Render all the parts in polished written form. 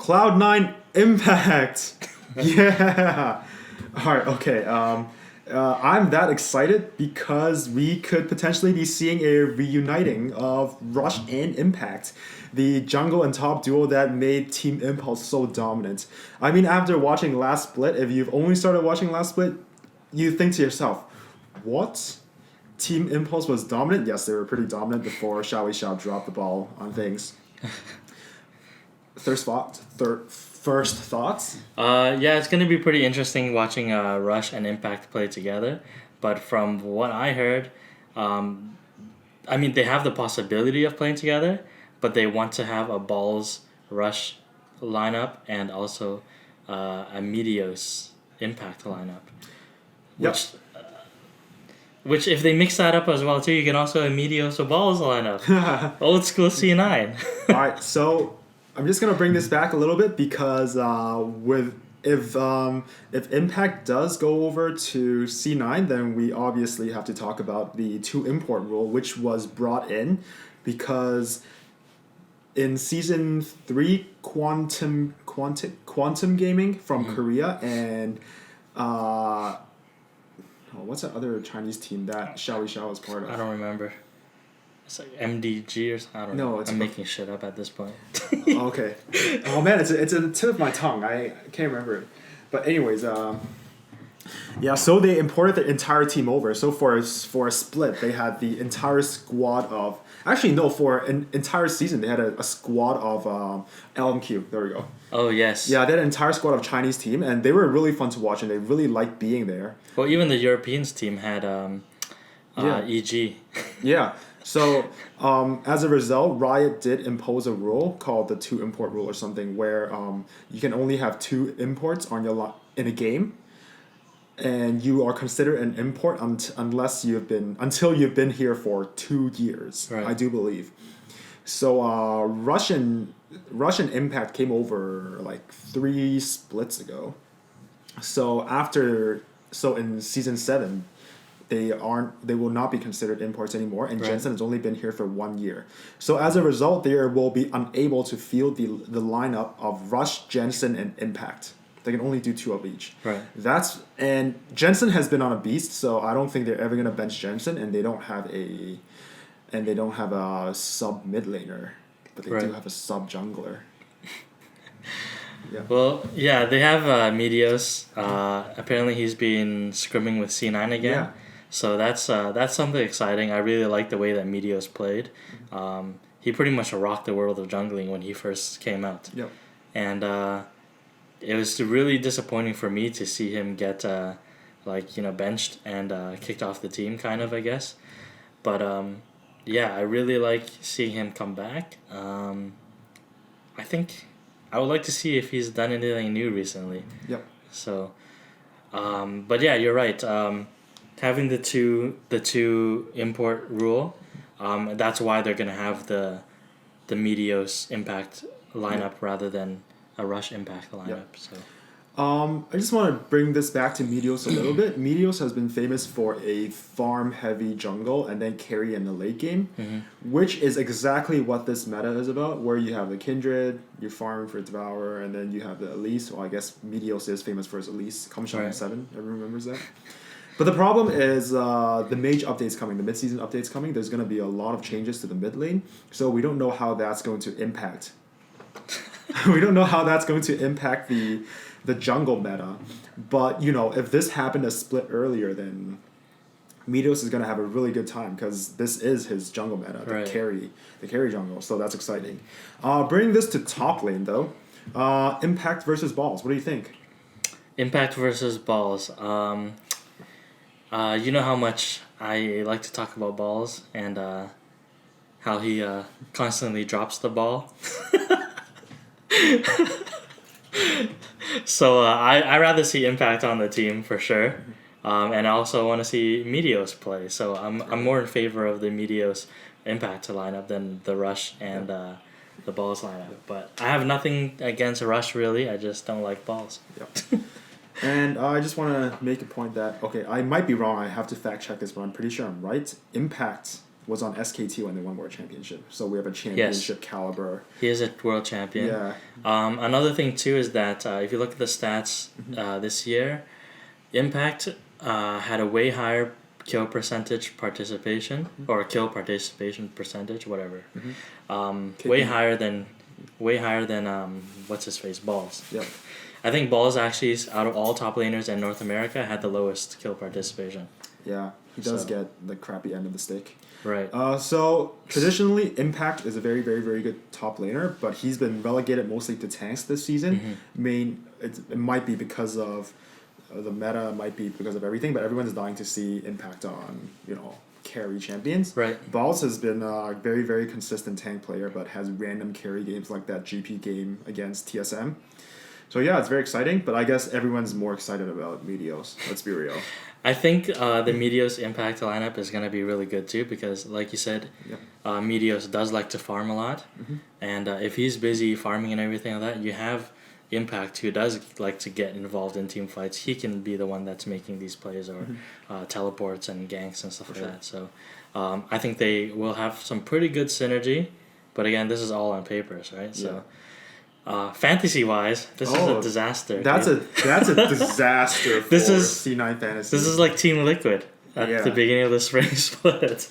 Cloud9 Impact. Yeah. All right. Okay. I'm that excited because we could potentially be seeing a reuniting of Rush and Impact, the jungle and top duo that made Team Impulse so dominant. I mean, after watching Last Split, if you've only started watching Last Split, you think to yourself, what? Team Impulse was dominant? Yes, they were pretty dominant before Shao dropped the ball on things. First thoughts? Yeah, it's gonna be pretty interesting watching Rush and Impact play together. But from what I heard, I mean they have the possibility of playing together, but they want to have a Balls Rush lineup and also a Meteos Impact lineup. Yep. Which if they mix that up as well too, you can also have Meteos or Balls lineup. Old school C9. All right, so I'm just gonna bring this back a little bit because if Impact does go over to C9, then we obviously have to talk about the two import rule, which was brought in because in season 3, Quantum Gaming from Korea and what's that other Chinese team that Xiao is part of? I don't remember. It's like MDG or something. I don't know. I'm making shit up at this point. Okay. Oh man, it's a tip of my tongue. I can't remember it. But anyways, yeah. So they imported the entire team over. So for a split, they had the entire squad of. Actually, no. For an entire season, they had a squad of LMQ. There we go. Oh yes. Yeah, they had an entire squad of Chinese team, and they were really fun to watch, and they really liked being there. Well, even the Europeans team had EG. Yeah. So, as a result, Riot did impose a rule called the two import rule or something, where you can only have two imports on your in a game, and you are considered an import until you've been here for 2 years. Right. I do believe. So, Russian Impact came over like 3 splits ago. So in season 7. They will not be considered imports anymore, and Jensen has only been here for 1 year. So as a result, they will be unable to field the lineup of Rush, Jensen, and Impact. They can only do 2 of each. Right. And Jensen has been on a beast, so I don't think they're ever gonna bench Jensen, and they don't have a sub mid laner, but they do have a sub jungler. Yeah. Well, yeah, they have Meteos. Apparently, he's been scrimming with C9 again. Yeah. So that's something exciting. I really like the way that Meteos played. He pretty much rocked the world of jungling when he first came out. Yep. And it was really disappointing for me to see him get benched and kicked off the team, kind of, I guess. But yeah, I really like seeing him come back. I think I would like to see if he's done anything new recently. Yep. So, but yeah, you're right. Having the two import rule, that's why they're gonna have the Meteos Impact lineup rather than a Rush Impact lineup. Yep. So. I just want to bring this back to Meteos a little bit. Meteos has been famous for a farm-heavy jungle and then carry in the late game, which is exactly what this meta is about, where you have the Kindred, you're farming for Devour, and then you have the Elise. Well, I guess Meteos is famous for his Elise. Kamsham 7, everyone remembers that. But the problem is the mage update's coming, the mid-season update's coming. There's going to be a lot of changes to the mid lane, so we don't know how that's going to impact. We don't know how that's going to impact the jungle meta. But, if this happened a split earlier, then Meteos is going to have a really good time because this is his jungle meta, the carry jungle. So that's exciting. Bringing this to top lane, though. Impact versus Balls. What do you think? Impact versus Balls. You know how much I like to talk about Balls and how he constantly drops the ball. So I rather see Impact on the team for sure, and I also want to see Meteos play. So I'm more in favor of the Meteos Impact lineup than the Rush and the Balls lineup. But I have nothing against Rush really. I just don't like Balls. Yep. And I just want to make a point that, okay, I might be wrong. I have to fact check this, but I'm pretty sure I'm right. Impact was on SKT when they won World Championship. So we have a championship caliber. He is a world champion. Yeah. Another thing too is that if you look at the stats this year, Impact had a way higher kill percentage participation or kill participation percentage, whatever. Way higher than what's his face, Balls. Yep. I think Balls actually, out of all top laners in North America, had the lowest kill participation. Yeah, he does get the crappy end of the stick. Right. So traditionally, Impact is a very, very, very good top laner, but he's been relegated mostly to tanks this season. It might be because of the meta, might be because of everything, but everyone's dying to see Impact on, carry champions. Right. Balls has been a very, very consistent tank player, but has random carry games like that GP game against TSM. So yeah, it's very exciting, but I guess everyone's more excited about Meteos. Let's be real. I think the Meteos Impact lineup is going to be really good too because, like you said, Meteos does like to farm a lot. And if he's busy farming and everything like that, you have Impact who does like to get involved in team fights. He can be the one that's making these plays or teleports and ganks and stuff like that. So I think they will have some pretty good synergy. But again, this is all on papers, right? So. Fantasy wise, this is a disaster. That's a disaster for C9 Fantasy. This is like Team Liquid at the beginning of the spring split.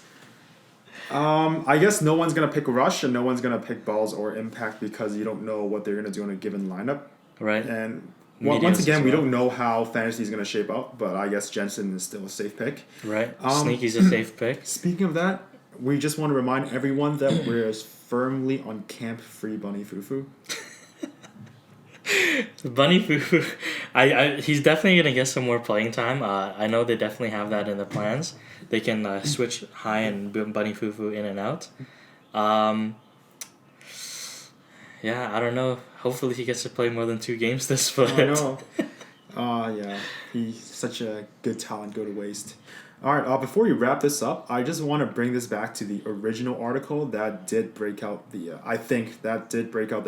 I guess no one's gonna pick Rush and no one's gonna pick Balls or Impact because you don't know what they're gonna do in a given lineup. Right. And once again, we don't know how Fantasy is gonna shape up, but I guess Jensen is still a safe pick. Right. Sneaky's a safe pick. Speaking of that, we just want to remind everyone that we're firmly on camp free Bunny Fufu. Bunny Fufu, he's definitely gonna get some more playing time. I know they definitely have that in the plans. They can switch High and Bunny Fufu in and out. Yeah, I don't know. Hopefully he gets to play more than 2 games this split. I know. Yeah, he's such a good talent go to waste. All right, before we wrap this up, I just want to bring this back to the original article that did break out the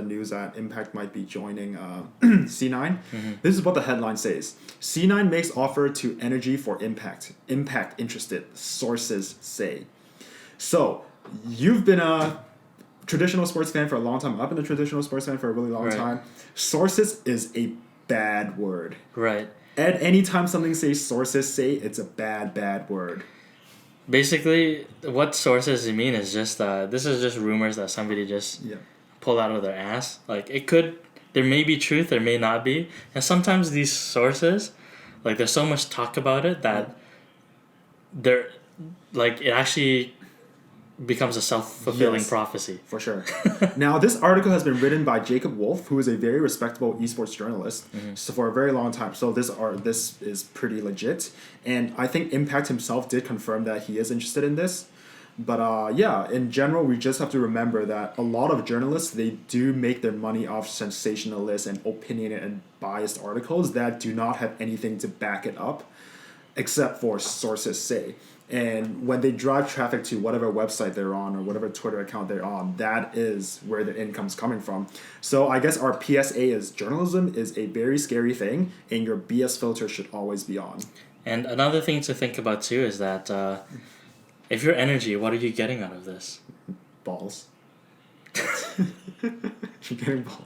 news that Impact might be joining C9. This is what the headline says. C9 makes offer to Energy for Impact. Impact interested, sources say. So, you've been a traditional sports fan for a long time. I've been a traditional sports fan for a really long time. Sources is a bad word. Right. At any time something says sources say, it's a bad word. Basically, what sources mean is just this is just rumors that somebody just pulled out of their ass. Like there may be truth, there may not be, and sometimes these sources, like there's so much talk about it that they're like it actually becomes a self-fulfilling prophecy. For sure. Now, this article has been written by Jacob Wolf, who is a very respectable esports journalist for a very long time. So this is pretty legit. And I think Impact himself did confirm that he is interested in this. But in general, we just have to remember that a lot of journalists, they do make their money off sensationalist and opinionated and biased articles that do not have anything to back it up, except for sources say. And when they drive traffic to whatever website they're on or whatever Twitter account they're on, that is where their income's coming from. So I guess our PSA is journalism is a very scary thing, and your BS filter should always be on. And another thing to think about too is that if you're Energy, what are you getting out of this? Balls. You're getting balls.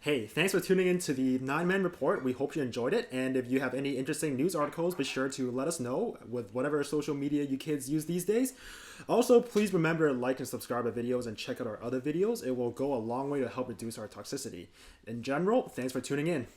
Hey, thanks for tuning in to the 9-Man Report. We hope you enjoyed it. And if you have any interesting news articles, be sure to let us know with whatever social media you kids use these days. Also, please remember to like and subscribe our videos and check out our other videos. It will go a long way to help reduce our toxicity. In general, thanks for tuning in.